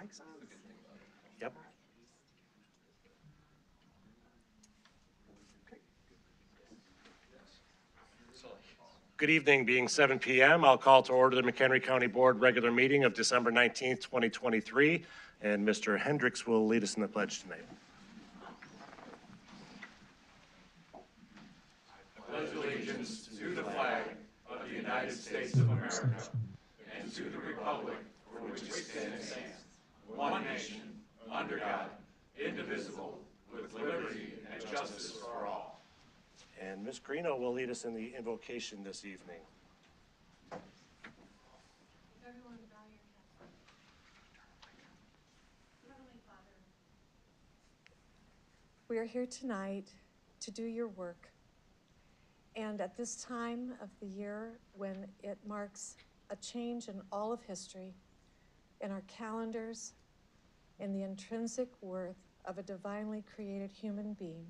Mic's on? Yep. Good evening, being 7 p.m., I'll call to order the McHenry County Board regular meeting of December 19th, 2023, and Mr. Hendricks will lead us in the pledge tonight. I pledge allegiance to the flag of the United States of America and to the republic for which it stands, one nation, under God, indivisible, with liberty and justice for all. And Ms. Greeno will lead us in the invocation this evening. Everyone bow your head. Heavenly Father, we are here tonight to do your work. And at this time of the year, when it marks a change in all of history, in our calendars, in the intrinsic worth of a divinely created human being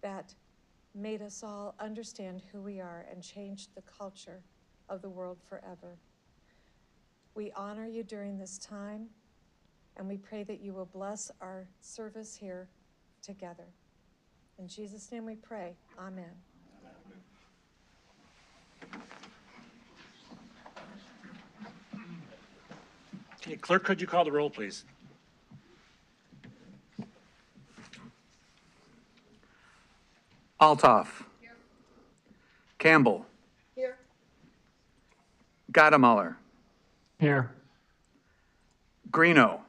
that made us all understand who we are and changed the culture of the world forever. We honor you during this time, and we pray that you will bless our service here together. In Jesus' name we pray, amen. Okay, clerk, could you call the roll, please? Altoff. Here. Campbell. Here. Gadamuller. Here. Greeno.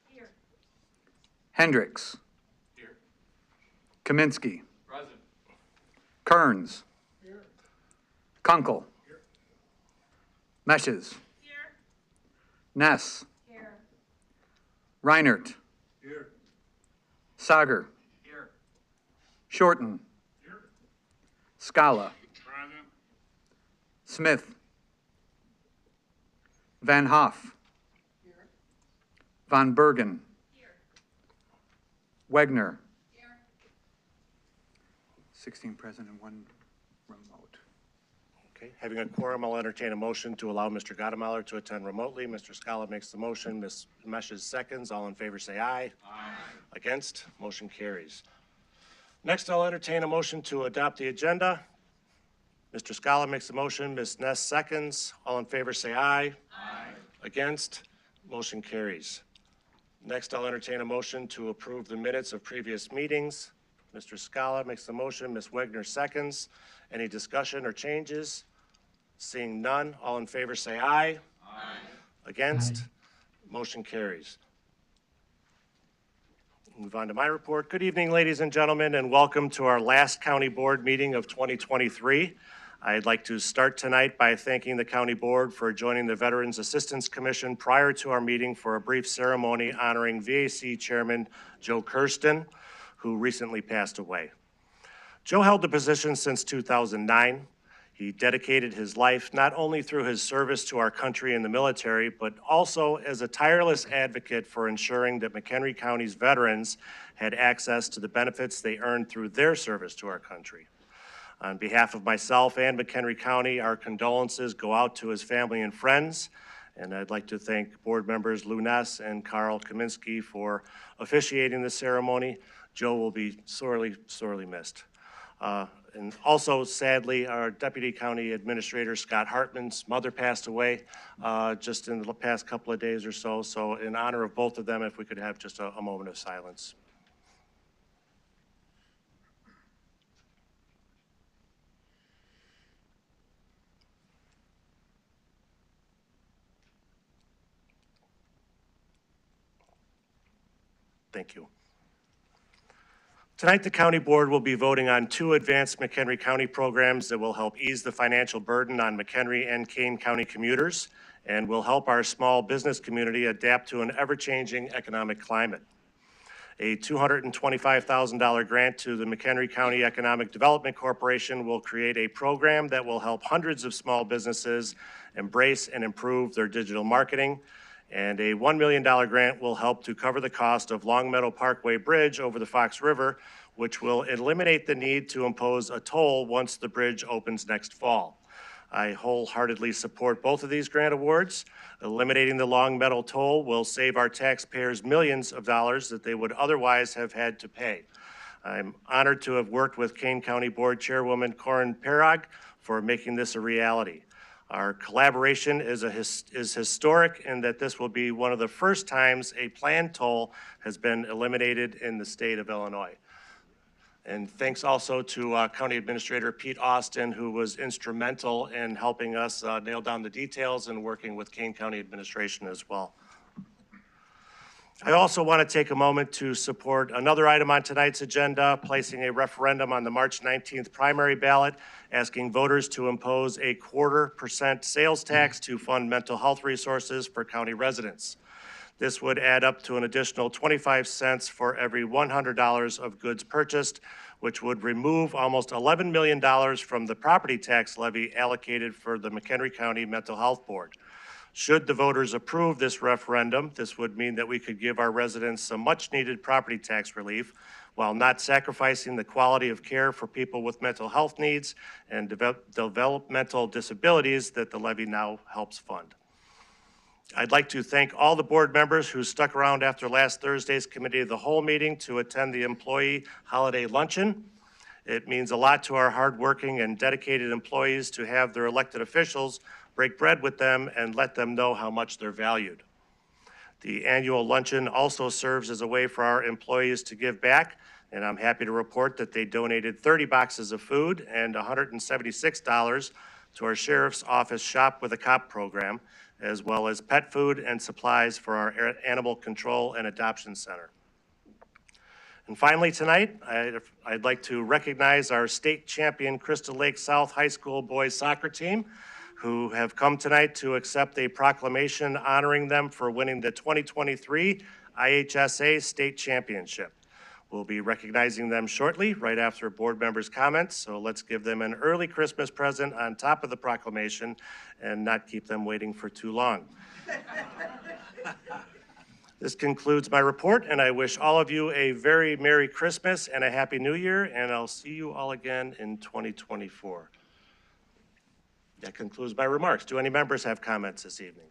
Here. Hendricks. Here. Kaminsky. Present. Kearns. Here. Kunkel. Here. Meshes. Here. Ness. Here. Reinert. Here. Sager. Here. Shorten. Here. Scala. Present. Smith. Van Hoff. Here. Von Bergen. Here. Wegner. Here. 16 present and 1 remote. Okay, having a quorum, I'll entertain a motion to allow Mr. Gadamuller to attend remotely. Mr. Scala makes the motion. Ms. Meshes seconds. All in favor say aye. Aye. Against? Motion carries. Next, I'll entertain a motion to adopt the agenda. Mr. Scala makes the motion. Ms. Ness seconds. All in favor say aye. Aye. Against? Motion carries. Next, I'll entertain a motion to approve the minutes of previous meetings. Mr. Scala makes the motion. Ms. Wegner seconds. Any discussion or changes? Seeing none, all in favor say aye. Aye. Against? Motion carries. Move on to my report. Good evening, ladies and gentlemen, and welcome to our last county board meeting of 2023. I'd like to start tonight by thanking the county board for joining the Veterans Assistance Commission prior to our meeting for a brief ceremony honoring VAC Chairman Joe Kirsten, who recently passed away. Joe held the position since 2009. He dedicated his life not only through his service to our country in the military, but also as a tireless advocate for ensuring that McHenry County's veterans had access to the benefits they earned through their service to our country. On behalf of myself and McHenry County, our condolences go out to his family and friends, and I'd like to thank board members Lou Ness and Carl Kaminsky for officiating the ceremony. Joe will be sorely, sorely missed. And also, sadly, our Deputy County Administrator, Scott Hartman's mother passed away just in the past couple of days or so. So in honor of both of them, if we could have just a moment of silence. Thank you. Tonight, the County Board will be voting on 2 advanced McHenry County programs that will help ease the financial burden on McHenry and Kane County commuters and will help our small business community adapt to an ever-changing economic climate. A $225,000 grant to the McHenry County Economic Development Corporation will create a program that will help hundreds of small businesses embrace and improve their digital marketing. And a $1 million grant will help to cover the cost of Long Meadow Parkway Bridge over the Fox River, which will eliminate the need to impose a toll once the bridge opens next fall. I wholeheartedly support both of these grant awards. Eliminating the Long Meadow toll will save our taxpayers millions of dollars that they would otherwise have had to pay. I'm honored to have worked with Kane County Board Chairwoman Corin Parag for making this a reality. Our collaboration is historic in that this will be one of the first times a planned toll has been eliminated in the state of Illinois. And thanks also to County Administrator Pete Austin, who was instrumental in helping us nail down the details and working with Kane County Administration as well. I also want to take a moment to support another item on tonight's agenda, placing a referendum on the March 19th primary ballot, asking voters to impose a 0.25% sales tax to fund mental health resources for county residents. This would add up to an additional 25 cents for every $100 of goods purchased, which would remove almost $11 million from the property tax levy allocated for the McHenry County Mental Health Board. Should the voters approve this referendum, this would mean that we could give our residents some much-needed property tax relief while not sacrificing the quality of care for people with mental health needs and developmental disabilities that the levy now helps fund. I'd like to thank all the board members who stuck around after last Thursday's Committee of the Whole meeting to attend the Employee Holiday Luncheon. It means a lot to our hardworking and dedicated employees to have their elected officials break bread with them and let them know how much they're valued. The annual luncheon also serves as a way for our employees to give back, and I'm happy to report that they donated 30 boxes of food and $176 to our Sheriff's Office Shop with a Cop program, as well as pet food and supplies for our Animal Control and Adoption Center. And finally tonight, I'd like to recognize our state champion Crystal Lake South High School boys soccer team, who have come tonight to accept a proclamation honoring them for winning the 2023 IHSA State Championship. We'll be recognizing them shortly, right after board members' comments, so let's give them an early Christmas present on top of the proclamation and not keep them waiting for too long. This concludes my report, and I wish all of you a very Merry Christmas and a Happy New Year, and I'll see you all again in 2024. That concludes my remarks. Do any members have comments this evening?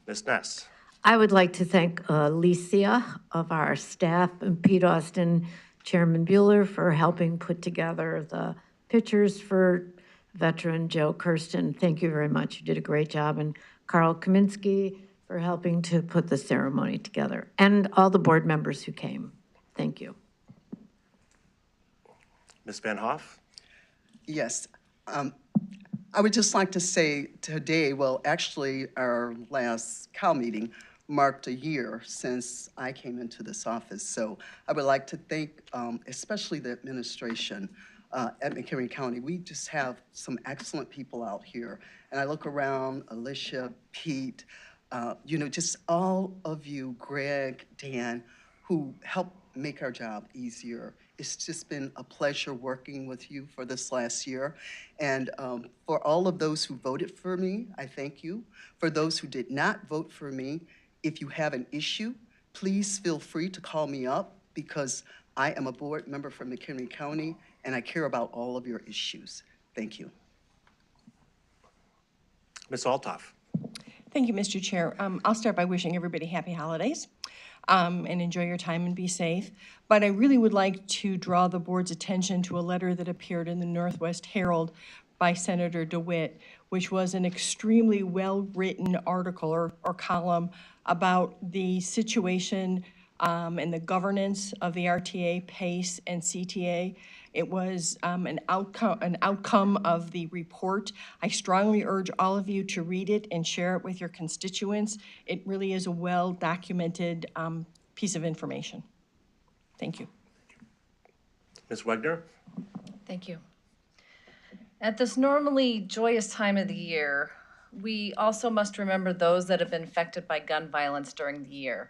Ms. Ness. I would like to thank Alicia of our staff and Pete Austin, Chairman Bueller, for helping put together the pictures for veteran Joe Kirsten. Thank you very much. You did a great job. And Carl Kaminsky for helping to put the ceremony together, and all the board members who came. Thank you. Ms. Van Hoff? Yes. I would just like to say today, well, actually, our last COW meeting marked a year since I came into this office. So I would like to thank especially the administration at McHenry County. We just have some excellent people out here. And I look around, Alicia, Pete, you know, just all of you, Greg, Dan, who helped make our job easier. It's just been a pleasure working with you for this last year. And for all of those who voted for me, I thank you. For those who did not vote for me, if you have an issue, please feel free to call me up, because I am a board member from McHenry County and I care about all of your issues. Thank you. Ms. Althoff. Thank you, Mr. Chair. I'll start by wishing everybody happy holidays and enjoy your time and be safe. But I really would like to draw the board's attention to a letter that appeared in the Northwest Herald by Senator DeWitt, which was an extremely well-written article or column about the situation and the governance of the RTA, PACE, and CTA. It was an outcome of the report. I strongly urge all of you to read it and share it with your constituents. It really is a well-documented piece of information. Thank you. Ms. Wegner? Thank you. At this normally joyous time of the year, we also must remember those that have been affected by gun violence during the year.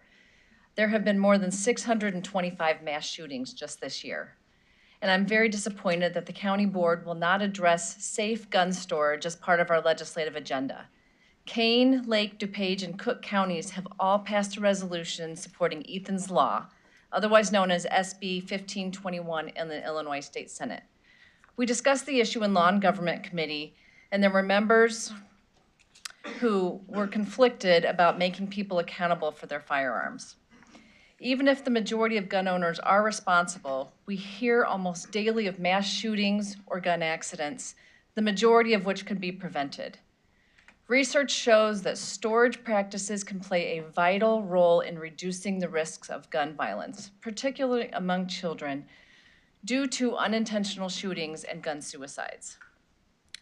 There have been more than 625 mass shootings just this year. And I'm very disappointed that the county board will not address safe gun storage as part of our legislative agenda. Kane, Lake, DuPage, and Cook counties have all passed a resolution supporting Ethan's Law, otherwise known as SB 1521 in the Illinois State Senate. We discussed the issue in Law and Government Committee, and there were members who were conflicted about making people accountable for their firearms. Even if the majority of gun owners are responsible, we hear almost daily of mass shootings or gun accidents, the majority of which could be prevented. Research shows that storage practices can play a vital role in reducing the risks of gun violence, particularly among children, due to unintentional shootings and gun suicides.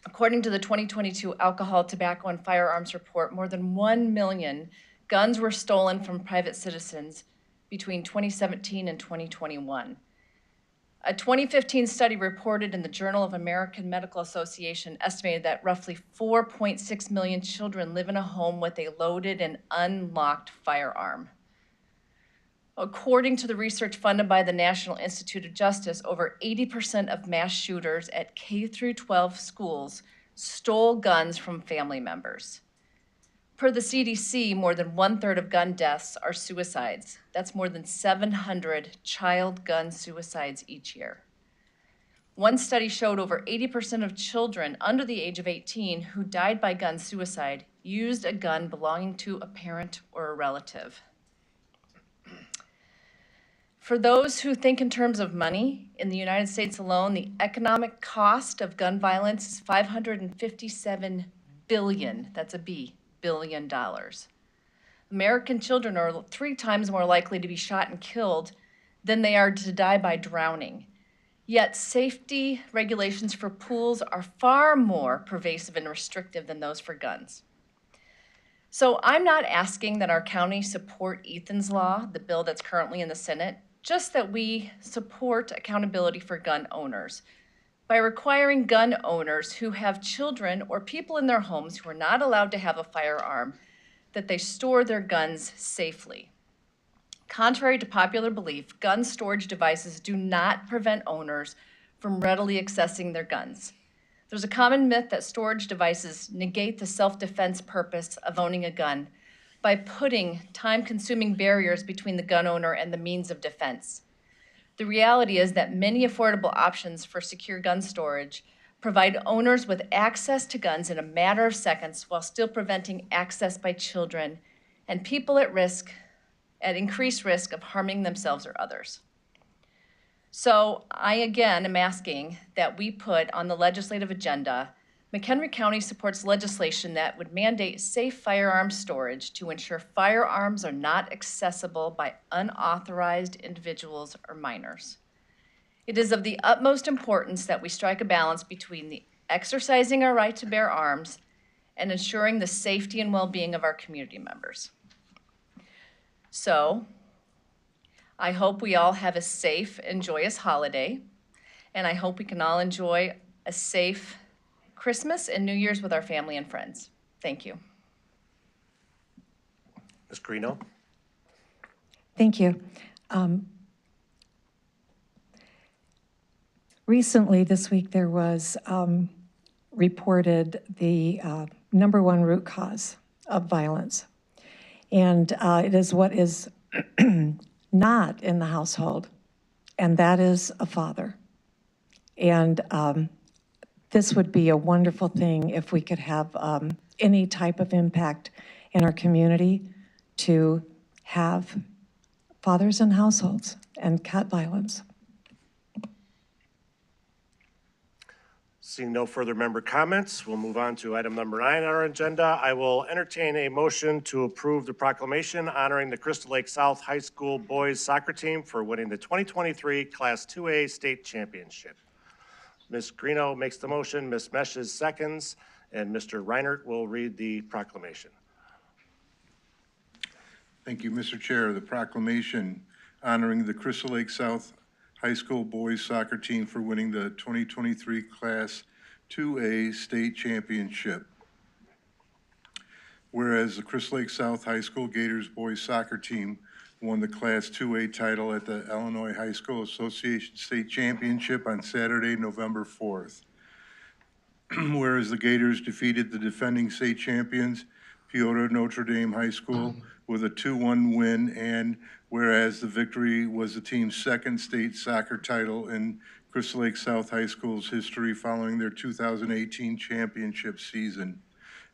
According to the 2022 Alcohol, Tobacco, and Firearms Report, more than 1 million guns were stolen from private citizens between 2017 and 2021. A 2015 study reported in the Journal of American Medical Association estimated that roughly 4.6 million children live in a home with a loaded and unlocked firearm. According to the research funded by the National Institute of Justice, over 80% of mass shooters at K-12 schools stole guns from family members. Per the CDC, more than 1/3 of gun deaths are suicides. That's more than 700 child gun suicides each year. One study showed over 80% of children under the age of 18 who died by gun suicide used a gun belonging to a parent or a relative. For those who think in terms of money, in the United States alone, the economic cost of gun violence is $557 billion, that's a B, billion dollars. American children are 3 times more likely to be shot and killed than they are to die by drowning. Yet safety regulations for pools are far more pervasive and restrictive than those for guns. So I'm not asking that our county support Ethan's Law, the bill that's currently in the Senate, just that we support accountability for gun owners by requiring gun owners who have children or people in their homes who are not allowed to have a firearm that they store their guns safely. Contrary to popular belief, gun storage devices do not prevent owners from readily accessing their guns. There's a common myth that storage devices negate the self-defense purpose of owning a gun by putting time-consuming barriers between the gun owner and the means of defense. The reality is that many affordable options for secure gun storage provide owners with access to guns in a matter of seconds while still preventing access by children and people at increased risk of harming themselves or others. So I again am asking that we put on the legislative agenda, McHenry County supports legislation that would mandate safe firearms storage to ensure firearms are not accessible by unauthorized individuals or minors. It is of the utmost importance that we strike a balance between the exercising our right to bear arms and ensuring the safety and well-being of our community members. So, I hope we all have a safe and joyous holiday, and I hope we can all enjoy a safe Christmas and New Year's with our family and friends. Thank you. Ms. Greeno? Thank you. Recently, this week, there was reported the #1 root cause of violence. And it is what is not in the household, and that is a father. And this would be a wonderful thing if we could have any type of impact in our community to have fathers in households and cut violence. Seeing no further member comments, we'll move on to item number 9 on our agenda. I will entertain a motion to approve the proclamation honoring the Crystal Lake South High School boys soccer team for winning the 2023 Class 2A state championship. Ms. Greeno makes the motion, Ms. Meshes seconds, and Mr. Reinert will read the proclamation. Thank you, Mr. Chair. The proclamation honoring the Crystal Lake South High School boys soccer team for winning the 2023 Class 2A state championship. Whereas the Crystal Lake South High School Gators boys soccer team won the Class 2A title at the Illinois High School Association State Championship on Saturday, November 4th. Whereas the Gators defeated the defending state champions, Peoria Notre Dame High School, with a 2-1 win, and whereas the victory was the team's second state soccer title in Crystal Lake South High School's history following their 2018 championship season.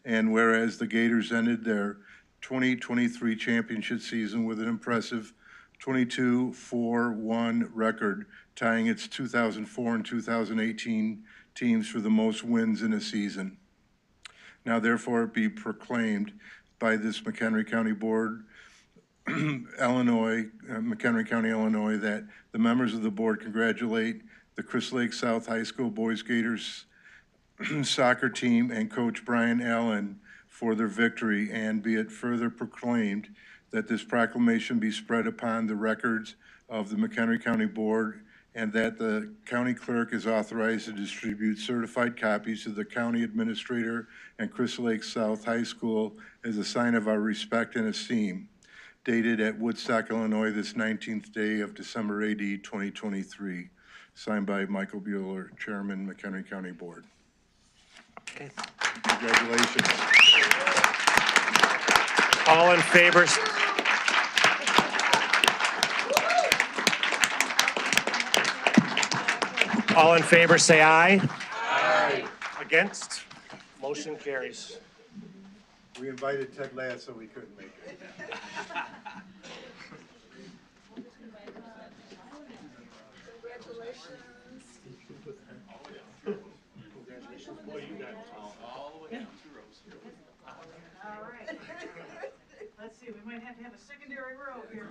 And whereas the Gators ended their 2023 championship season with an impressive 22-4-1 record, tying its 2004 and 2018 teams for the most wins in a season. Now therefore it be proclaimed by this McHenry County Board, McHenry County, Illinois, that the members of the board congratulate the Crystal Lake South High School Boys Gators soccer team and Coach Brian Allen for their victory, and be it further proclaimed that this proclamation be spread upon the records of the McHenry County Board, and that the county clerk is authorized to distribute certified copies to the county administrator and Crystal Lake South High School as a sign of our respect and esteem. Dated at Woodstock, Illinois, this 19th day of December AD 2023. Signed by Michael Bueller, Chairman, McHenry County Board. Okay. Congratulations. All in favor? All in favor, say aye. Aye. Against? Motion carries. We invited Ted Lasso, we couldn't make it. All right. Let's see, we might have to have a secondary row here.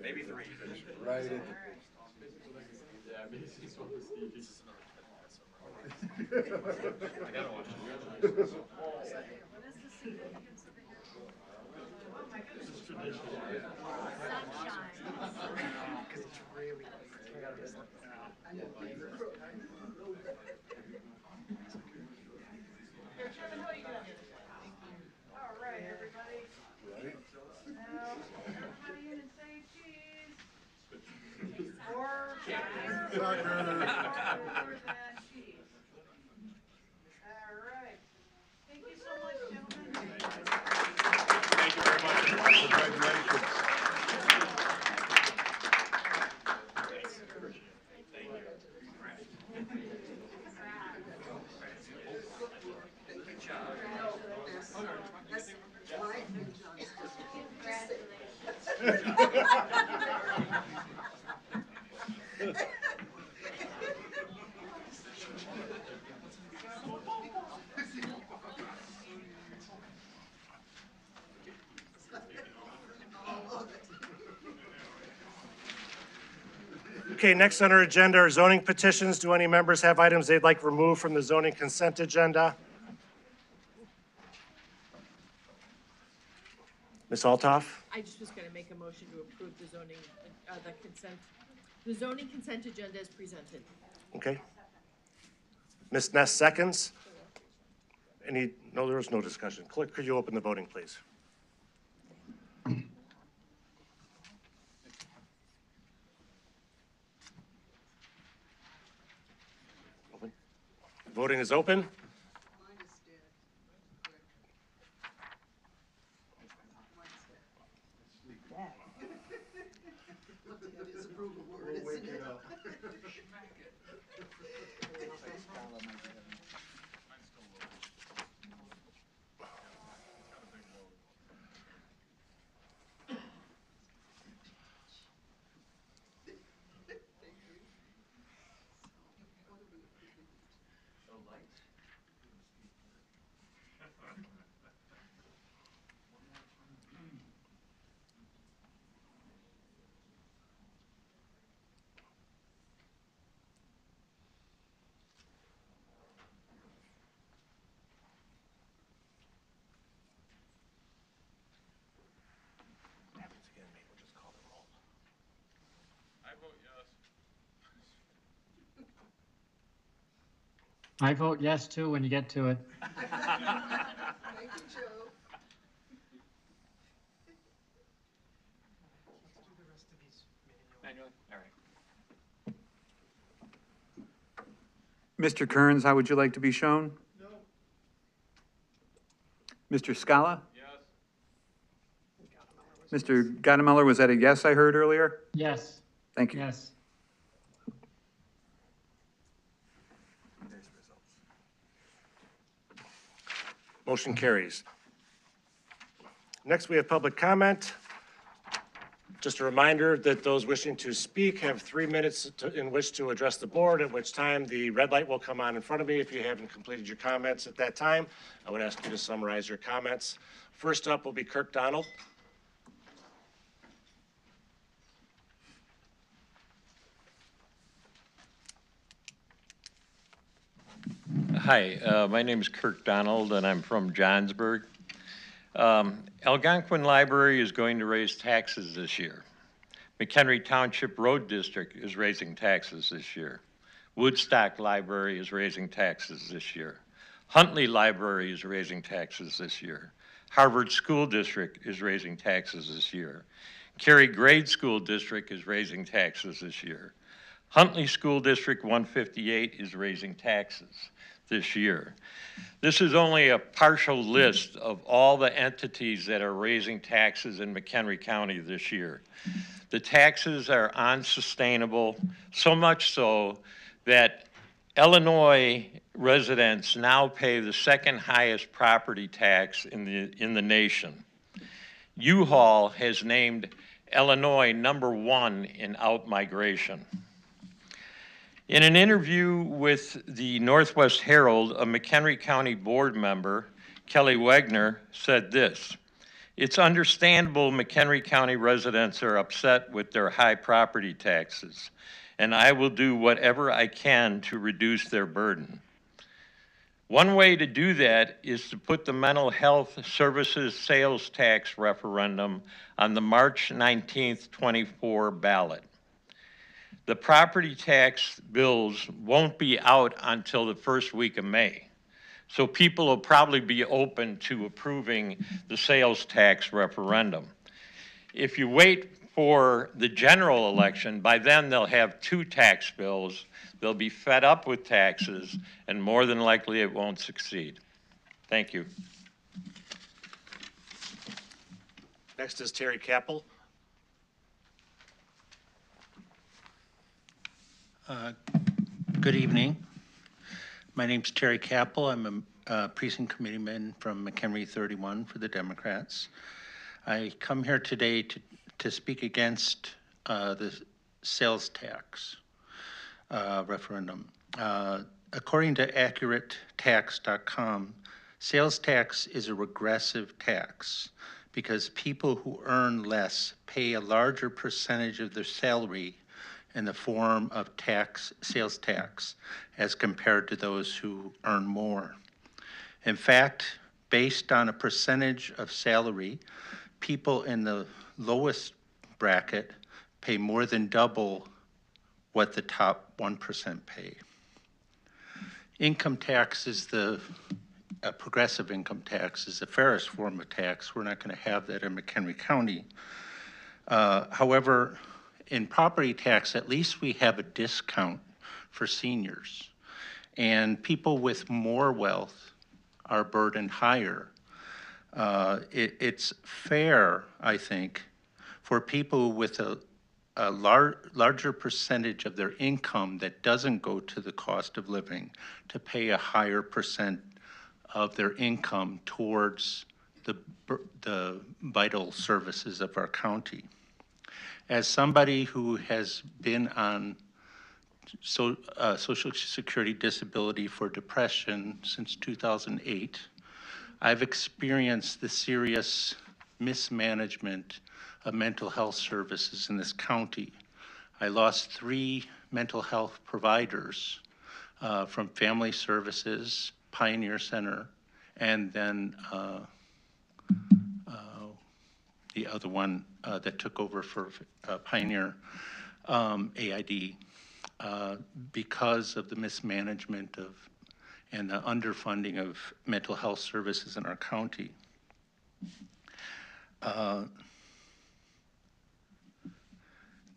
Maybe three. Right in. All right, everybody. Now, everybody in and say cheese. Or soccer. More than cheese. All right. Thank you so much, gentlemen. Thank you very much. Congratulations. Okay, next on our agenda are zoning petitions. Do any members have items they'd like removed from the zoning consent agenda? Ms. Altoff? I just was gonna make a motion to approve the zoning, the zoning consent agenda as presented. Okay. Ms. Ness seconds. No, there was no discussion. Clerk, could you open the voting, please? Open. Voting is open. I vote yes too when you get to it. Thank you, Joe. Mr. Kearns, how would you like to be shown? No. Mr. Scala? Yes. Mr. Gadameller, was that a yes I heard earlier? Yes, Thank you. yes. Motion carries. Next, we have public comment. Just a reminder that those wishing to speak have 3 minutes in which to address the board, at which time the red light will come on in front of me. If you haven't completed your comments at that time, I would ask you to summarize your comments. First up will be Kirk Donald. Hi, my name is Kirk Donald, and I'm from Johnsburg. Algonquin Library is going to raise taxes this year. McHenry Township Road District is raising taxes this year. Woodstock Library is raising taxes this year. Huntley Library is raising taxes this year. Harvard School District is raising taxes this year. Cary Grade School District is raising taxes this year. Huntley School District 158 is raising taxes this year. This is only a partial list of all the entities that are raising taxes in McHenry County this year. The taxes are unsustainable, so much so that Illinois residents now pay the second highest property tax in the nation. U-Haul has named Illinois #1 in out-migration. In an interview with the Northwest Herald, a McHenry County board member, Kelly Wegner, said this: "It's understandable McHenry County residents are upset with their high property taxes, and I will do whatever I can to reduce their burden. One way to do that is to put the mental health services sales tax referendum on the March 19th, 24 ballot. The property tax bills won't be out until the first week of May. So people will probably be open to approving the sales tax referendum. If you wait for the general election, by then they'll have 2 tax bills. They'll be fed up with taxes, and more than likely it won't succeed." Thank you. Next is Terry Capel. Good evening. My name's Terry Capel. I'm a precinct committeeman from McHenry 31 for the Democrats. I come here today to speak against the sales tax referendum. According to AccurateTax.com, sales tax is a regressive tax because people who earn less pay a larger percentage of their salary in the form of sales tax, as compared to those who earn more. In fact, based on a percentage of salary, people in the lowest bracket pay more than double what the top 1% pay. Income tax is progressive income tax is the fairest form of tax. We're not going to have that in McHenry County. However, in property tax, at least we have a discount for seniors. And people with more wealth are burdened higher. It's fair, I think, for people with a larger percentage of their income that doesn't go to the cost of living to pay a higher percent of their income towards the vital services of our county. As somebody who has been on Social Security disability for depression since 2008, I've experienced the serious mismanagement of mental health services in this county. I lost 3 mental health providers from Family Services, Pioneer Center, and then the other one that took over for Pioneer, AID, because of the mismanagement and the underfunding of mental health services in our county.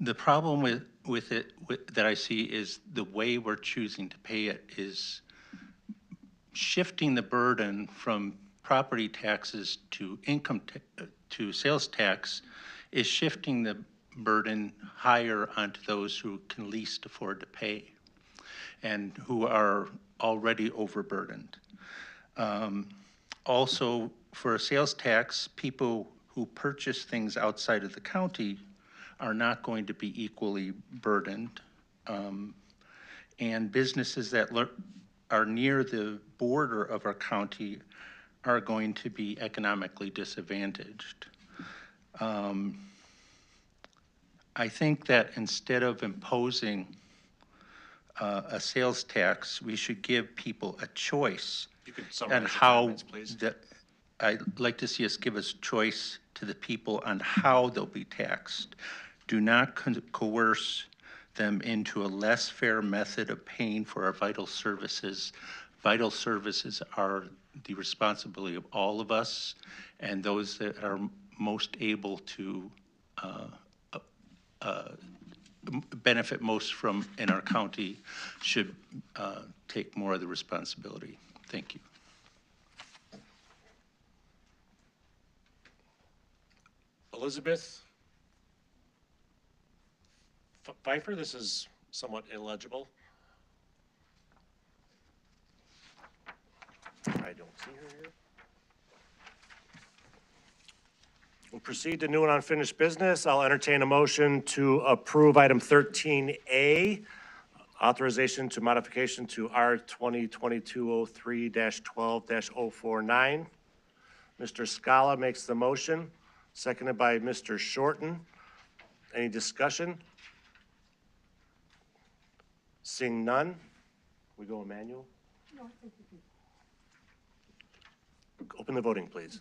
The problem with it that I see is the way we're choosing to pay it is shifting the burden from property taxes to to sales tax is shifting the burden higher onto those who can least afford to pay and who are already overburdened. Also, for a sales tax, people who purchase things outside of the county are not going to be equally burdened. And businesses that are near the border of our county are going to be economically disadvantaged. I think that instead of imposing a sales tax, we should give people a choice You could on summarize your how comments, please. I'd like to see us give us choice to the people on how they'll be taxed. Do not coerce them into a less fair method of paying for our vital services. Vital services are the responsibility of all of us, and those that are most able to benefit most from in our county should take more of the responsibility. Thank you. Elizabeth Pfeiffer, this is somewhat illegible. I don't see her here. We'll proceed to new and unfinished business. I'll entertain a motion to approve item 13A, authorization to modification to R 2022-03-12-049. Mr. Scala makes the motion, seconded by Mr. Shorten. Any discussion? Seeing none, we go Emmanuel. Open the voting, please.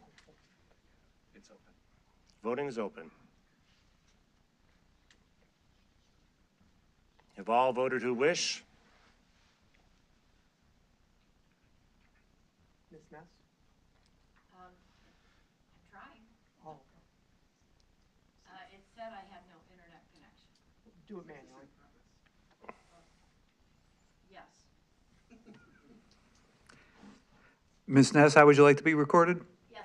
It's open. Voting is open. Have all voted who wish? Ms. Ness? I'm trying. It said I had no internet connection. Do it manually. Yes. Ms. Ness, how would you like to be recorded? Yes.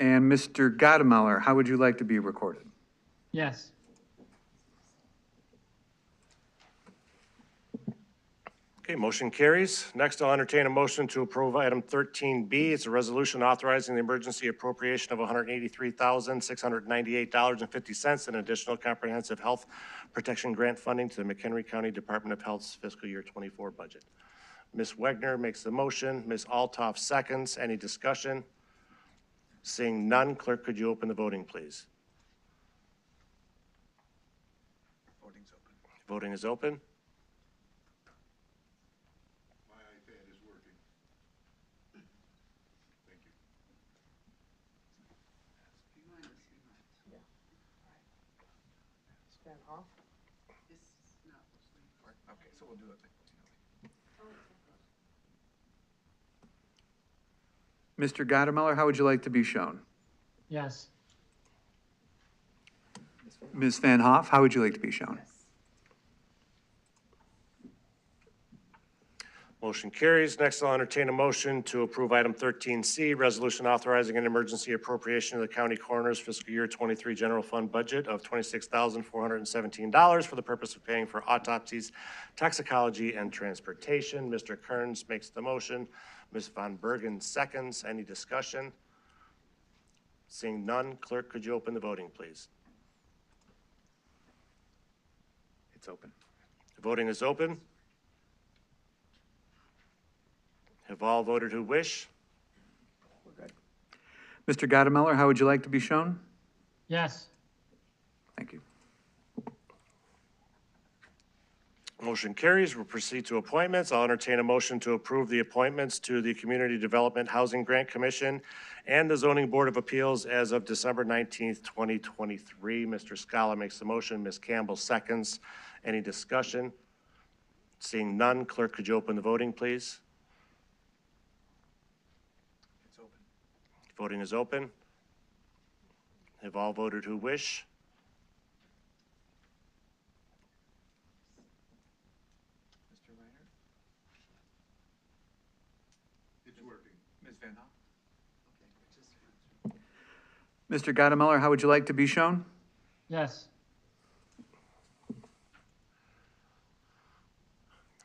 And Mr. Gadameller, how would you like to be recorded? Yes. Okay, motion carries. Next, I'll entertain a motion to approve item 13B. It's a resolution authorizing the emergency appropriation of $183,698.50 in additional comprehensive health protection grant funding to the McHenry County Department of Health's fiscal year 24 budget. Ms. Wegner makes the motion. Ms. Altoff seconds. Any discussion? Seeing none, clerk, could you open the voting, please? Voting's open. Voting is open. My iPad is working. Thank you. Stand off. Okay, so we'll do it. Mr. Gadameller, how would you like to be shown? Yes. Ms. Van Hoff, how would you like to be shown? Motion carries. Next, I'll entertain a motion to approve item 13C, resolution authorizing an emergency appropriation of the county coroner's fiscal year 23 general fund budget of $26,417 for the purpose of paying for autopsies, toxicology, and transportation. Mr. Kearns makes the motion. Ms. Von Bergen seconds. Any discussion? Seeing none, clerk, could you open the voting, please? It's open. The voting is open. Have all voted who wish? We're good. Mr. Gadameller, how would you like to be shown? Yes. Thank you. Motion carries. We'll proceed to appointments. I'll entertain a motion to approve the appointments to the Community Development Housing Grant Commission and the Zoning Board of Appeals as of December 19th, 2023. Mr. Scala makes the motion. Ms. Campbell seconds. Any discussion? Seeing none, clerk, could you open the voting, please? It's open. Voting is open. Have all voted who wish? Mr. Reiner? It's working. Ms. Van Hoff? Okay. Mr. Gadameller, how would you like to be shown? Yes.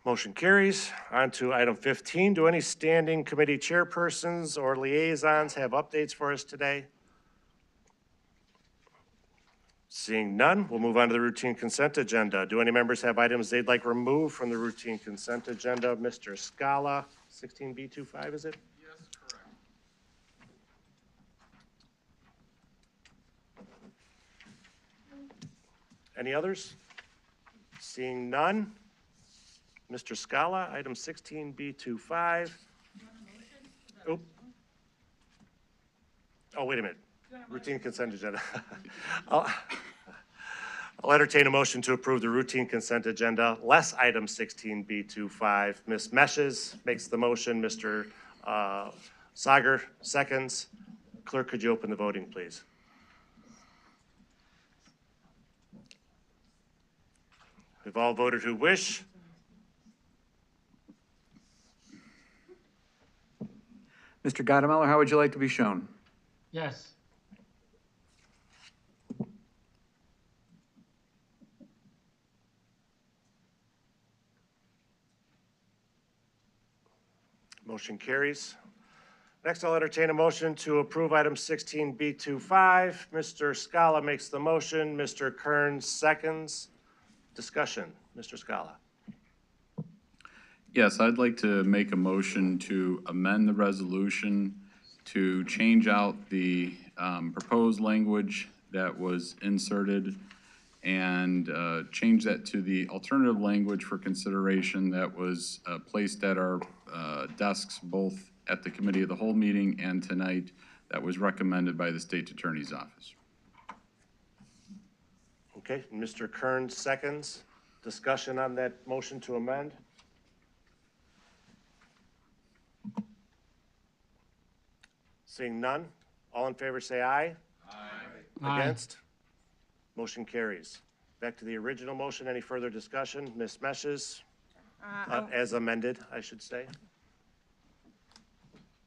Motion carries. On to item 15. Do any standing committee chairpersons or liaisons have updates for us today? Seeing none, we'll move on to the routine consent agenda. Do any members have items they'd like removed from the routine consent agenda? Mr. Scala, 16B25, is it? Yes, correct. Any others? Seeing none. Mr. Scala, item 16B25. Oop. Oh, wait a minute. Routine consent agenda. I'll entertain a motion to approve the routine consent agenda, less item 16B25. Ms. Meshes makes the motion. Mr. Sager seconds. Clerk, could you open the voting, please? We've all voted who wish. Mr. Gadameller, how would you like to be shown? Yes. Motion carries. Next, I'll entertain a motion to approve item 16B25. Mr. Scala makes the motion. Mr. Kearns seconds. Discussion. Mr. Scala. Yes, I'd like to make a motion to amend the resolution to change out the proposed language that was inserted and change that to the alternative language for consideration that was placed at our desks, both at the committee of the whole meeting and tonight, that was recommended by the State Attorney's Office. Okay, Mr. Kearns seconds. Discussion on that motion to amend? Seeing none, all in favor say aye. Aye. Against? Motion carries. Back to the original motion. Any further discussion? Ms. Meshes? As amended, I should say.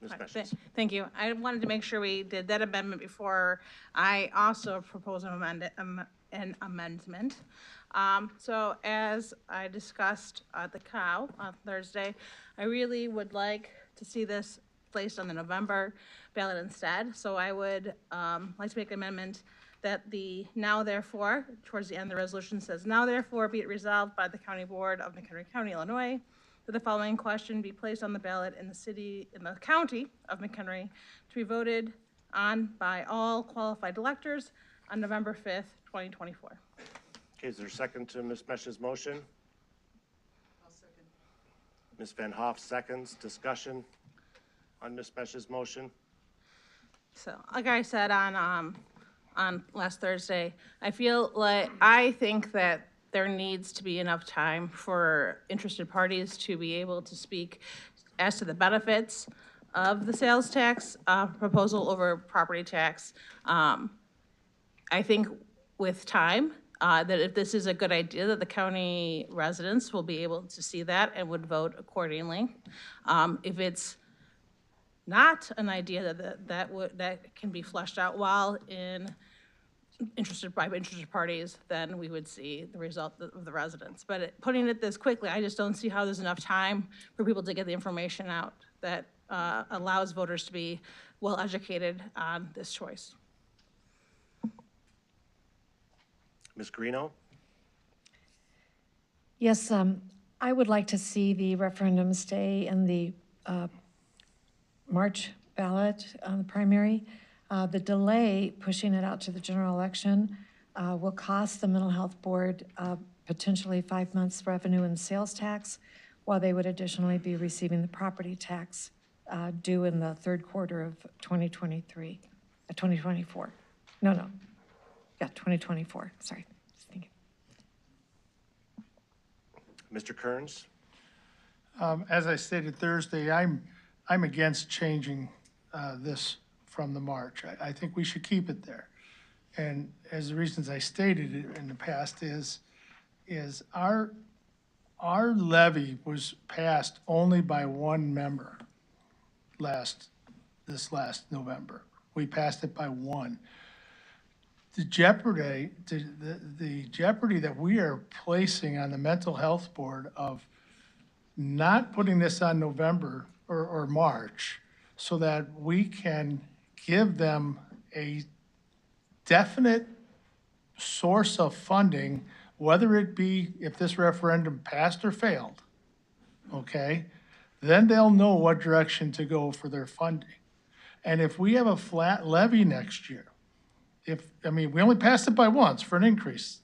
Ms. Meshes. Thank you. I wanted to make sure we did that amendment before I also propose an amendment. So as I discussed at the COW on Thursday, I really would like to see this placed on the November ballot instead. So I would like to make an amendment that the now therefore, towards the end of the resolution says, now therefore be it resolved by the County Board of McHenry County, Illinois, that the following question be placed on the ballot in the county of McHenry to be voted on by all qualified electors on November 5th, 2024. Okay, is there a second to Ms. Mesh's motion? I'll second. Ms. Van Hoff seconds. Discussion on Ms. Mesh's motion? So, like I said on last Thursday, I think that there needs to be enough time for interested parties to be able to speak as to the benefits of the sales tax proposal over property tax. I think with time, that if this is a good idea, that the county residents will be able to see that and would vote accordingly. If it's not an idea that can be fleshed out while in interested parties, then we would see the result of the residents. But putting it this quickly, I just don't see how there's enough time for people to get the information out that allows voters to be well educated on this choice. Ms. Greeno? Yes, I would like to see the referendum stay in the March ballot on the primary. The delay, pushing it out to the general election, will cost the Mental Health Board potentially 5 months' revenue and sales tax, while they would additionally be receiving the property tax due in the third quarter of 2024. No. Yeah, 2024, sorry. Just thinking. Mr. Kearns? As I stated Thursday, I'm against changing this from the March. I think we should keep it there. And as the reasons I stated in the past is our levy was passed only by one member this last November. We passed it by one. The jeopardy that we are placing on the Mental Health Board of not putting this on November or March so that we can give them a definite source of funding, whether it be if this referendum passed or failed, okay? Then they'll know what direction to go for their funding. And if we have a flat levy next year, we only passed it by once for an increase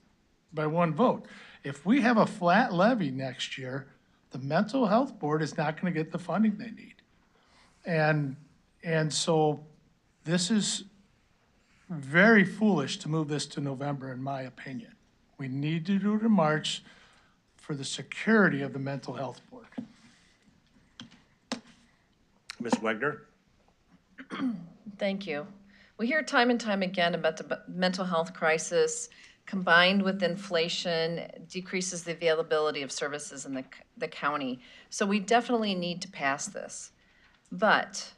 by one vote. If we have a flat levy next year, the mental health board is not gonna get the funding they need. And so this is very foolish to move this to November, in my opinion. We need to do it in March for the security of the mental health board. Ms. Wegner? Thank you. We hear time and time again about the mental health crisis combined with inflation decreases the availability of services in the county. So we definitely need to pass this. But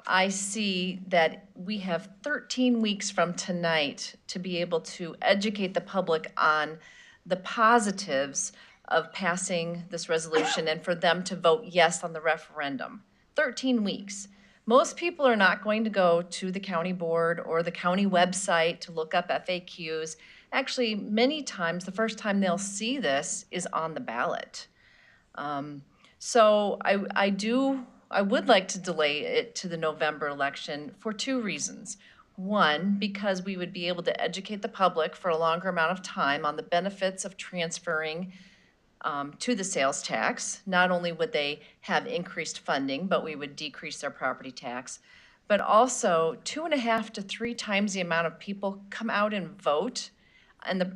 I see that we have 13 weeks from tonight to be able to educate the public on the positives of passing this resolution and for them to vote yes on the referendum. 13 weeks. Most people are not going to go to the county board or the county website to look up FAQs. Actually, many times, the first time they'll see this is on the ballot. So I would like to delay it to the November election for two reasons. One, because we would be able to educate the public for a longer amount of time on the benefits of transferring to the sales tax. Not only would they have increased funding, but we would decrease their property tax. But also 2.5 to 3 times the amount of people come out and vote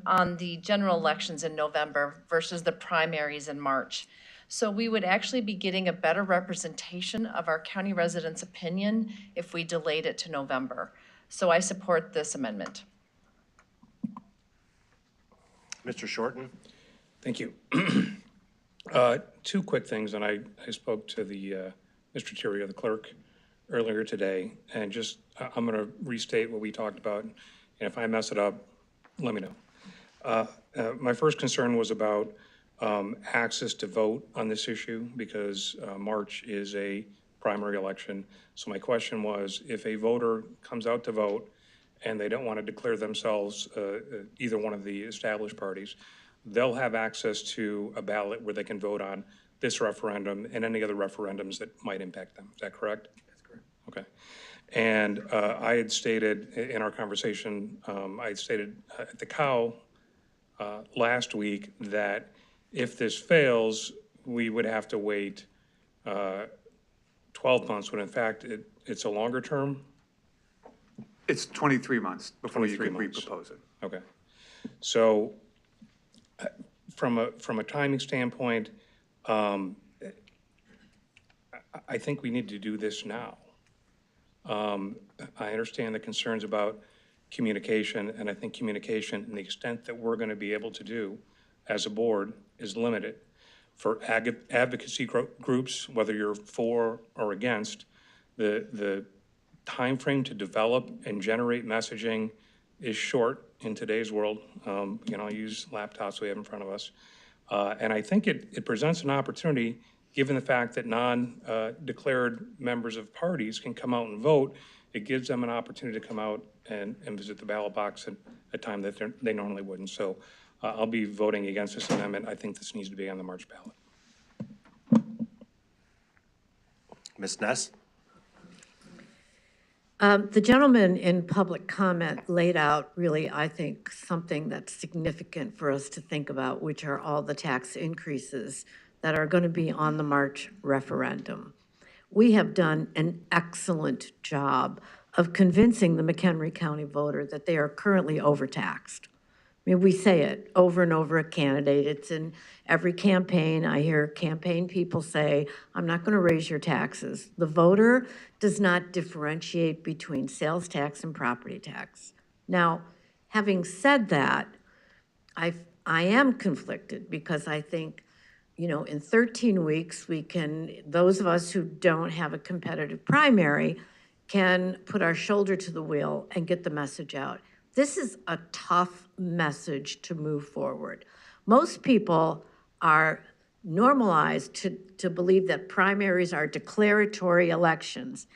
on the general elections in November versus the primaries in March. So we would actually be getting a better representation of our county residents' opinion if we delayed it to November. So I support this amendment. Mr. Shorten? Thank you. Two quick things, and I spoke to the Mr. Terrio, the clerk, earlier today, and just I'm going to restate what we talked about, and if I mess it up, let me know. My first concern was about access to vote on this issue because March is a primary election. So my question was, if a voter comes out to vote and they don't want to declare themselves either one of the established parties, they'll have access to a ballot where they can vote on this referendum and any other referendums that might impact them. Is that correct? That's correct. Okay. And I had stated in our conversation, I had stated at the COW last week that if this fails, we would have to wait 12 months, when in fact it's a longer term. It's 23 months before you 23 can months. repropose it. Okay. So from a timing standpoint, I think we need to do this now. I understand the concerns about communication, and I think communication and the extent that we're going to be able to do as a board is limited. For advocacy groups, whether you're for or against, the time frame to develop and generate messaging is short in today's world. I'll use laptops we have in front of us. And I think it presents an opportunity, given the fact that non-declared members of parties can come out and vote. It gives them an opportunity to come out and visit the ballot box at a time that they normally wouldn't. So I'll be voting against this amendment. I think this needs to be on the March ballot. Ms. Ness? The gentleman in public comment laid out really, I think, something that's significant for us to think about, which are all the tax increases that are going to be on the March referendum. We have done an excellent job of convincing the McHenry County voter that they are currently overtaxed. I mean, we say it over and over at candidate. It's in every campaign. I hear campaign people say, I'm not going to raise your taxes. The voter does not differentiate between sales tax and property tax. Now, having said that, I am conflicted because I think, in 13 weeks, those of us who don't have a competitive primary can put our shoulder to the wheel and get the message out. This is a tough message to move forward. Most people are normalized to believe that primaries are declaratory elections.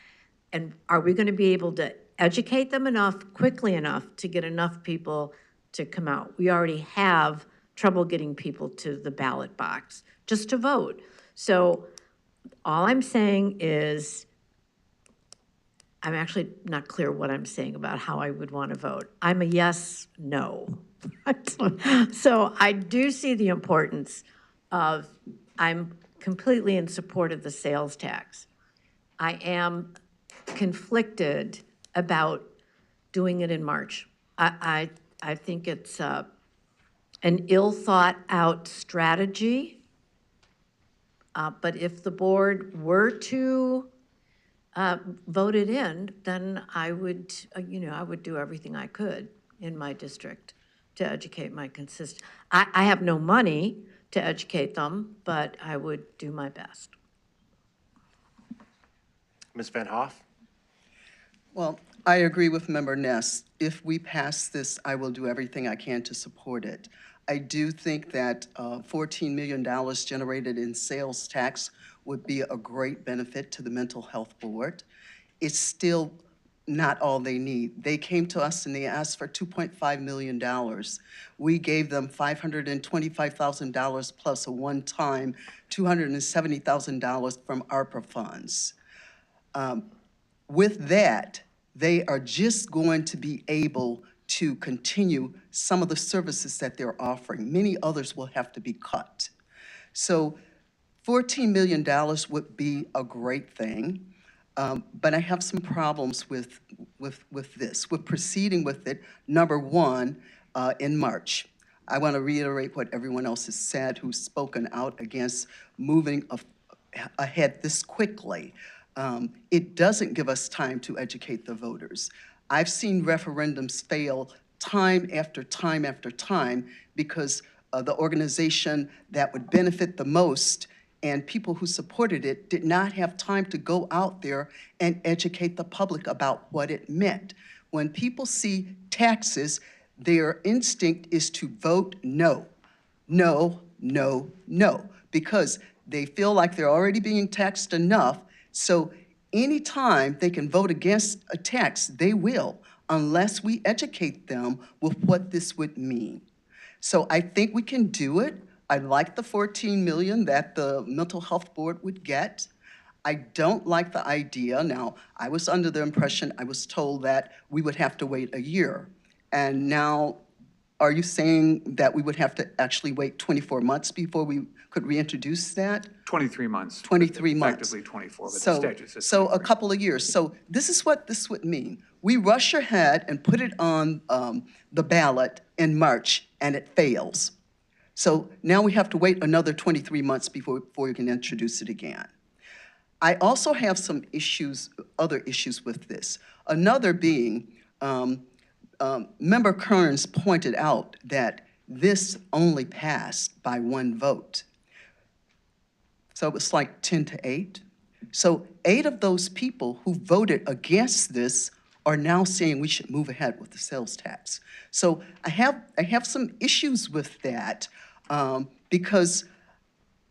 And are we going to be able to educate them quickly enough to get enough people to come out? We already have trouble getting people to the ballot box just to vote. So all I'm saying is, I'm actually not clear what I'm saying about how I would want to vote. I'm a yes, no. So I do see the importance of, I'm completely in support of the sales tax. I am conflicted about doing it in March. I think it's an ill-thought-out strategy. But if the board were to vote it in, then I would, I would do everything I could in my district to educate my I have no money to educate them, but I would do my best. Ms. Van Hoff? Well, I agree with Member Ness. If we pass this, I will do everything I can to support it. I do think that $14 million generated in sales tax would be a great benefit to the Mental Health Board. It's still not all they need. They came to us and they asked for $2.5 million. We gave them $525,000 plus a one-time $270,000 from ARPA funds. With that, they are just going to be able to continue some of the services that they're offering. Many others will have to be cut. So $14 million would be a great thing, but I have some problems with this, with proceeding with it. Number one, in March. I want to reiterate what everyone else has said who's spoken out against moving ahead this quickly. It doesn't give us time to educate the voters. I've seen referendums fail time after time after time because the organization that would benefit the most and people who supported it did not have time to go out there and educate the public about what it meant. When people see taxes, their instinct is to vote no, no, no, no, because they feel like they're already being taxed enough. So anytime they can vote against a tax, they will, unless we educate them with what this would mean. So I think we can do it. I like the $14 million that the Mental Health Board would get. I don't like the idea. Now, I was under the impression, I was told that we would have to wait a year. And now, are you saying that we would have to actually wait 24 months before we could reintroduce that? 23 months. 23 months. Effectively 24, but the So, statute says so a 23. couple of years. So this is what this would mean. We rush ahead and put it on the ballot in March, and it fails. So now we have to wait another 23 months before we can introduce it again. I also have some issues, other issues with this. Another being, Member Kearns pointed out that this only passed by one vote. So it was like 10-8. So 8 of those people who voted against this are now saying we should move ahead with the sales tax. So I have some issues with that because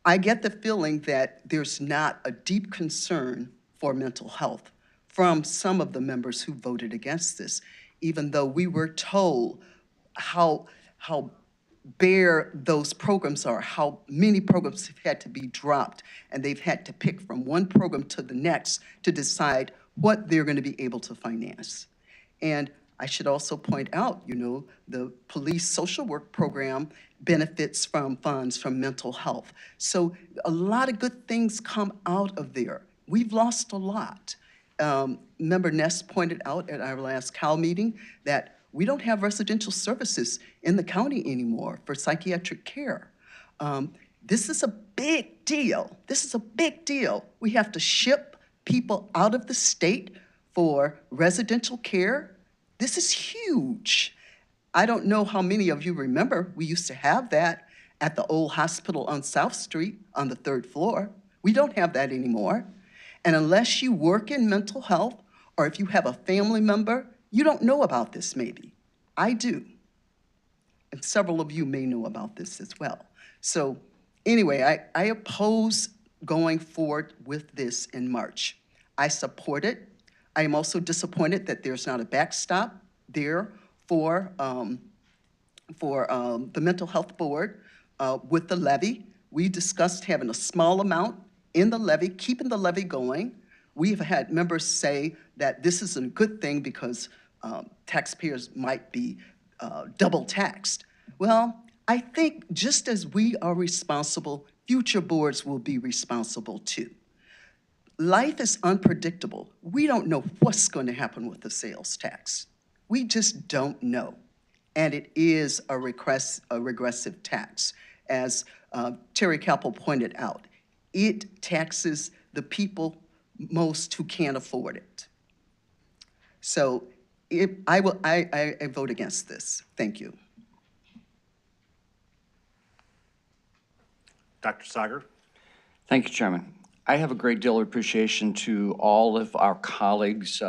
I get the feeling that there's not a deep concern for mental health from some of the members who voted against this, even though we were told how bare those programs are, how many programs have had to be dropped, and they've had to pick from one program to the next to decide what they're going to be able to finance. And I should also point out, the police social work program benefits from funds from mental health. So a lot of good things come out of there. We've lost a lot. Member Ness pointed out at our last COW meeting that we don't have residential services in the county anymore for psychiatric care. This is a big deal. This is a big deal. We have to ship people out of the state for residential care. This is huge. I don't know how many of you remember we used to have that at the old hospital on South Street on the 3rd floor. We don't have that anymore. And unless you work in mental health or if you have a family member, you don't know about this maybe. I do. And several of you may know about this as well. So Anyway, I oppose going forward with this in March. I support it. I am also disappointed that there's not a backstop there for the Mental Health Board with the levy. We discussed having a small amount in the levy, keeping the levy going. We've had members say that this is a good thing because taxpayers might be double taxed. Well, I think just as we are responsible, future boards will be responsible too. Life is unpredictable. We don't know what's going to happen with the sales tax. We just don't know. And it is a regressive tax. As Terry Capel pointed out, it taxes the people most who can't afford it. So I vote against this. Thank you. Dr. Sagar? Thank you, Chairman. I have a great deal of appreciation to all of our colleagues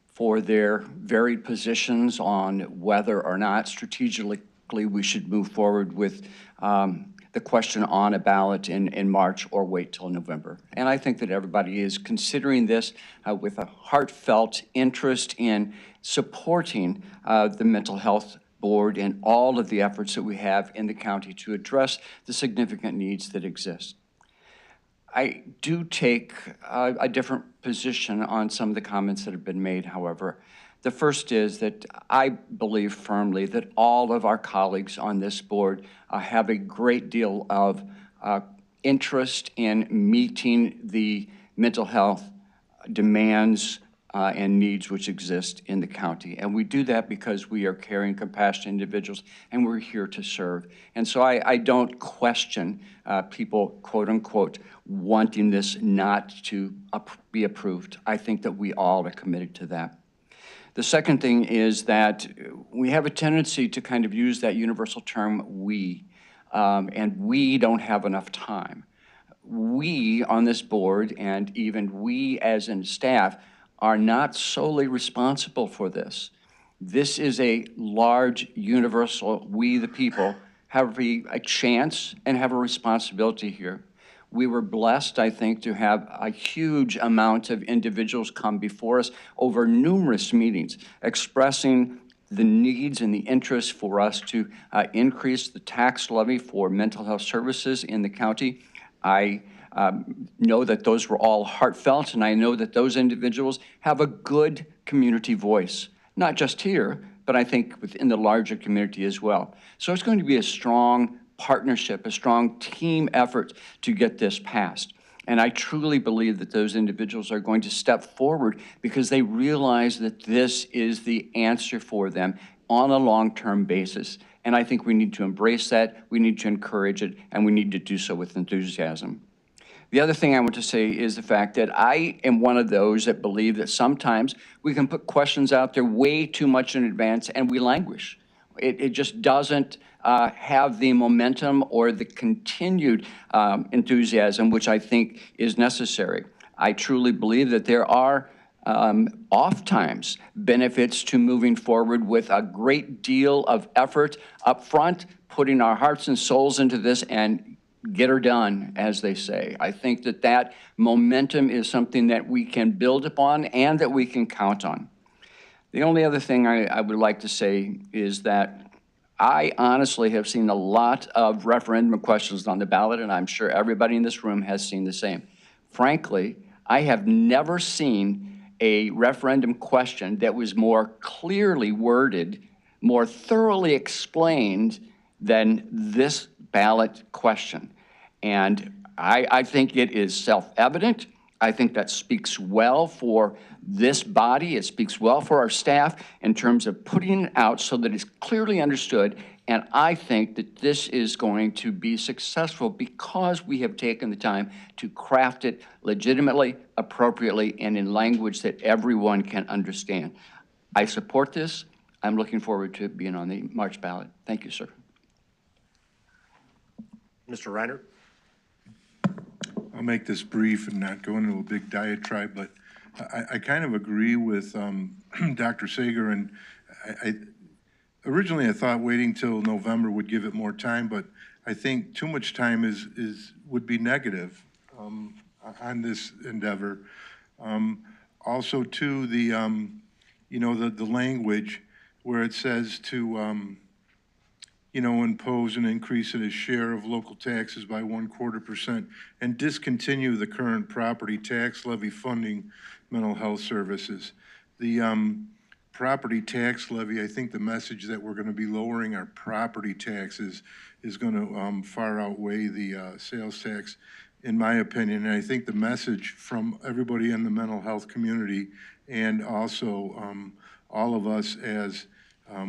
for their varied positions on whether or not strategically we should move forward with the question on a ballot in March or wait till November. And I think that everybody is considering this with a heartfelt interest in supporting the Mental Health Board and all of the efforts that we have in the county to address the significant needs that exist. I do take a different position on some of the comments that have been made, however. The first is that I believe firmly that all of our colleagues on this board have a great deal of interest in meeting the mental health demands and needs which exist in the county. And we do that because we are caring, compassionate individuals, and we're here to serve. And so I don't question people, quote unquote, wanting this not to be approved. I think that we all are committed to that. The second thing is that we have a tendency to kind of use that universal term we, and we don't have enough time. We on this board, and even we as in staff, are not solely responsible for this. This is a large, universal, we the people have a chance and have a responsibility here. We were blessed, I think, to have a huge amount of individuals come before us over numerous meetings, expressing the needs and the interests for us to increase the tax levy for mental health services in the county. I know that those were all heartfelt, and I know that those individuals have a good community voice, not just here, but I think within the larger community as well. So it's going to be a strong partnership, a strong team effort to get this passed. And I truly believe that those individuals are going to step forward because they realize that this is the answer for them on a long-term basis. And I think we need to embrace that, we need to encourage it, and we need to do so with enthusiasm. The other thing I want to say is the fact that I am one of those that believe that sometimes we can put questions out there way too much in advance and we languish. It just doesn't have the momentum or the continued enthusiasm which I think is necessary. I truly believe that there are oftentimes benefits to moving forward with a great deal of effort up front, putting our hearts and souls into this and get her done, as they say. I think that that momentum is something that we can build upon and that we can count on. The only other thing I would like to say is that I honestly have seen a lot of referendum questions on the ballot, and I'm sure everybody in this room has seen the same. Frankly, I have never seen a referendum question that was more clearly worded, more thoroughly explained than this ballot question. And I think it is self-evident. I think that speaks well for this body. It speaks well for our staff in terms of putting it out so that it's clearly understood. And I think that this is going to be successful because we have taken the time to craft it legitimately, appropriately, and in language that everyone can understand. I support this. I'm looking forward to being on the March ballot. Thank you, sir. Mr. Reiner? I'll make this brief and not go into a big diatribe, but I kind of agree with Dr. Sager, and originally I thought waiting till November would give it more time, but I think too much time would be negative on this endeavor. Also, too, the language where it says to, impose an increase in a share of local taxes by 1/4% and discontinue the current property tax levy funding mental health services. The property tax levy, I think the message that we're going to be lowering our property taxes is going to far outweigh the sales tax, in my opinion. And I think the message from everybody in the mental health community and also all of us as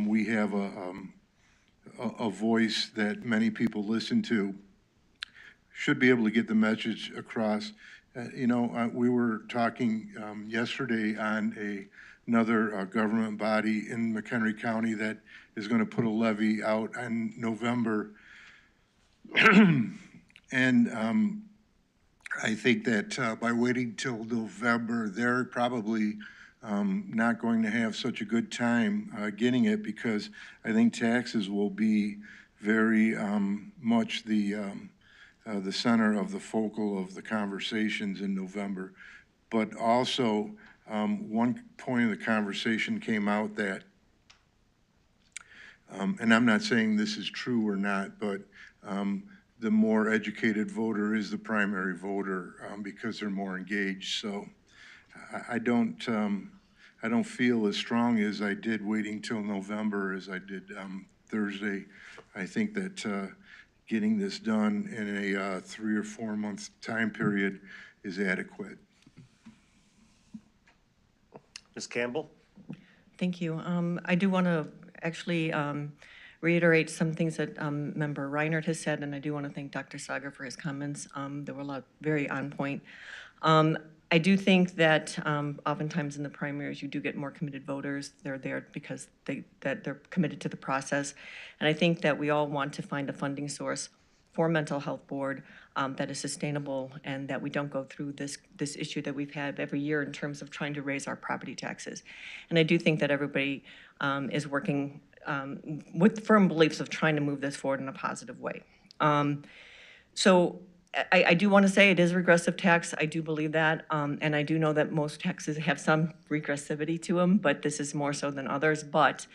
we have a voice that many people listen to should be able to get the message across. We were talking yesterday on another government body in McHenry County that is going to put a levy out in November. And I think that by waiting till November, they're probably not going to have such a good time getting it, because I think taxes will be very much the center of the focal of the conversations in November. But also, one point of the conversation came out that, and I'm not saying this is true or not, but the more educated voter is the primary voter because they're more engaged. So I don't feel as strong as I did waiting till November as I did Thursday. I think that getting this done in a 3 or 4 month time period is adequate. Ms. Campbell? Thank you. I do want to actually reiterate some things that Member Reinhardt has said, and I do want to thank Dr. Sager for his comments. There were a lot very on point. I do think that oftentimes in the primaries you do get more committed voters. They're there because they're committed to the process, and I think that we all want to find a funding source for mental health board that is sustainable, and that we don't go through this issue that we've had every year in terms of trying to raise our property taxes. And I do think that everybody is working with firm beliefs of trying to move this forward in a positive way. So I do want to say it is regressive tax. I do believe that, and I do know that most taxes have some regressivity to them, but this is more so than others. But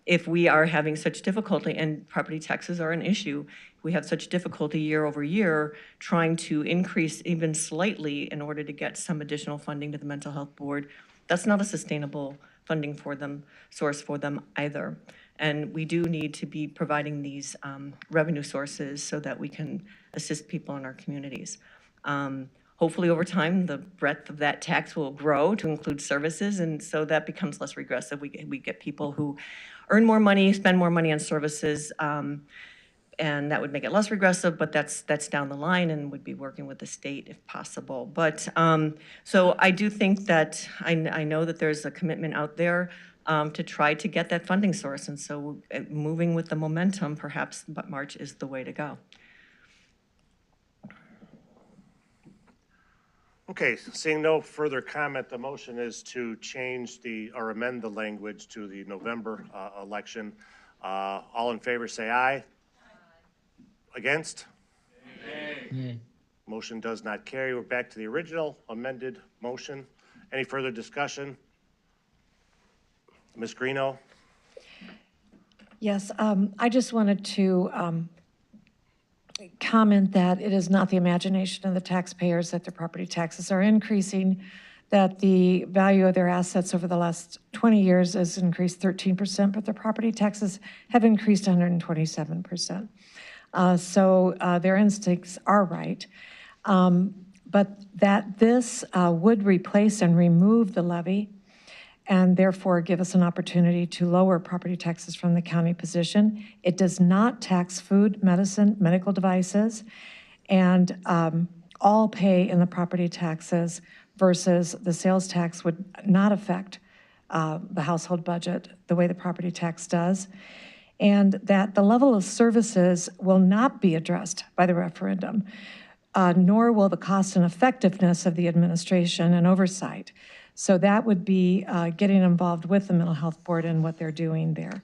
if we are having such difficulty, and property taxes are an issue, we have such difficulty year over year trying to increase even slightly in order to get some additional funding to the mental health board, that's not a sustainable funding for them, source for them either. And we do need to be providing these revenue sources so that we can assist people in our communities. Hopefully over time, the breadth of that tax will grow to include services, and so that becomes less regressive. We get people who earn more money, spend more money on services, and that would make it less regressive, but that's down the line, and would be working with the state if possible. But so I do think that I know that there's a commitment out there to try to get that funding source, and so moving with the momentum, perhaps March is the way to go. Okay, seeing no further comment, the motion is to change or amend the language to the November election. All in favor say aye. Aye. Against? Nay. Motion does not carry. We're back to the original amended motion. Any further discussion? Ms. Greeno? Yes, I just wanted to comment that it is not the imagination of the taxpayers that their property taxes are increasing, that the value of their assets over the last 20 years has increased 13%, but their property taxes have increased 127%. So their instincts are right. But that this would replace and remove the levy, and therefore give us an opportunity to lower property taxes from the county position. It does not tax food, medicine, medical devices, and all pay in the property taxes versus the sales tax would not affect the household budget the way the property tax does, and that the level of services will not be addressed by the referendum, nor will the cost and effectiveness of the administration and oversight. So that would be getting involved with the mental health board and what they're doing there.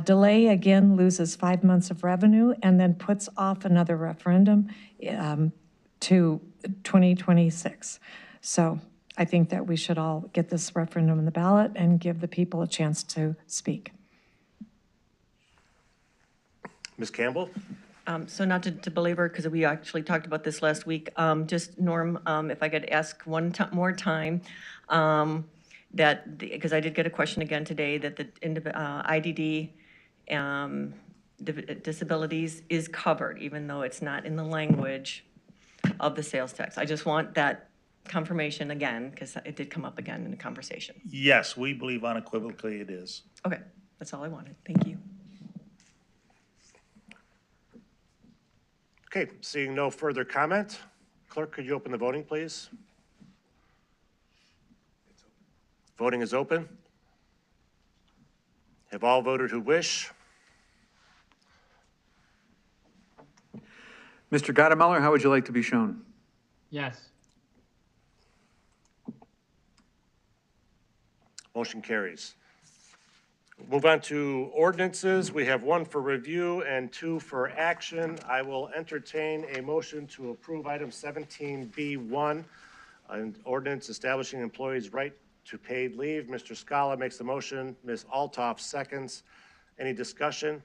Delay, again, loses 5 months of revenue and then puts off another referendum to 2026. So I think that we should all get this referendum on the ballot and give the people a chance to speak. Ms. Campbell? So not to belabor, because we actually talked about this last week, just Norm, if I could ask one more time, because I did get a question again today, that the IDD disabilities is covered, even though it's not in the language of the sales tax. I just want that confirmation again, because it did come up again in the conversation. Yes, we believe unequivocally it is. Okay, that's all I wanted. Thank you. Okay, seeing no further comment, clerk, could you open the voting, please? Voting is open. Have all voted who wish? Mr. Gottemuller, how would you like to be shown? Yes. Motion carries. Move on to ordinances. We have one for review and two for action. I will entertain a motion to approve item 17B1, an ordinance establishing employees' right to paid leave. Mr. Scala makes the motion. Ms. Altoff seconds. Any discussion?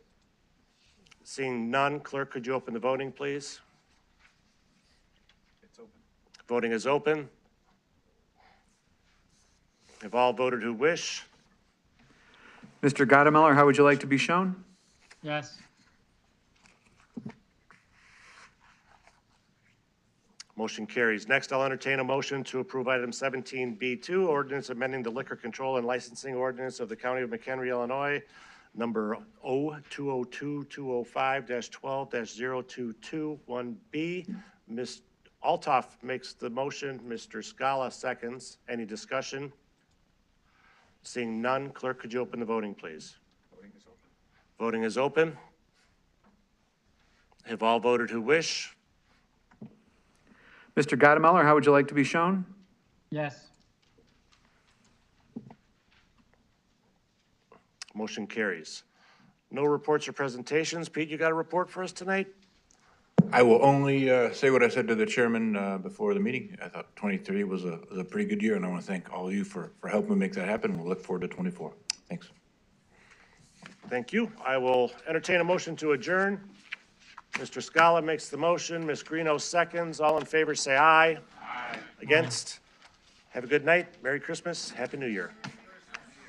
Seeing none, clerk, could you open the voting, please? It's open. Voting is open. Have all voted who wish? Mr. Gottemuller, how would you like to be shown? Yes. Motion carries. Next, I'll entertain a motion to approve item 17B2, ordinance amending the liquor control and licensing ordinance of the County of McHenry, Illinois, number 0202-205-12-0221B. Ms. Altoff makes the motion. Mr. Scala seconds. Any discussion? Seeing none, clerk, could you open the voting, please? Voting is open. Voting is open. Have all voted who wish? Mr. Gottemuller, how would you like to be shown? Yes. Motion carries. No reports or presentations. Pete, you got a report for us tonight? I will only say what I said to the chairman before the meeting. I thought 23 was a pretty good year, and I want to thank all of you for helping make that happen. We'll look forward to 24. Thanks. Thank you. I will entertain a motion to adjourn. Mr. Scala makes the motion. Ms. Greeno seconds. All in favor say aye. Aye. Against? Have a good night. Merry Christmas. Happy New Year.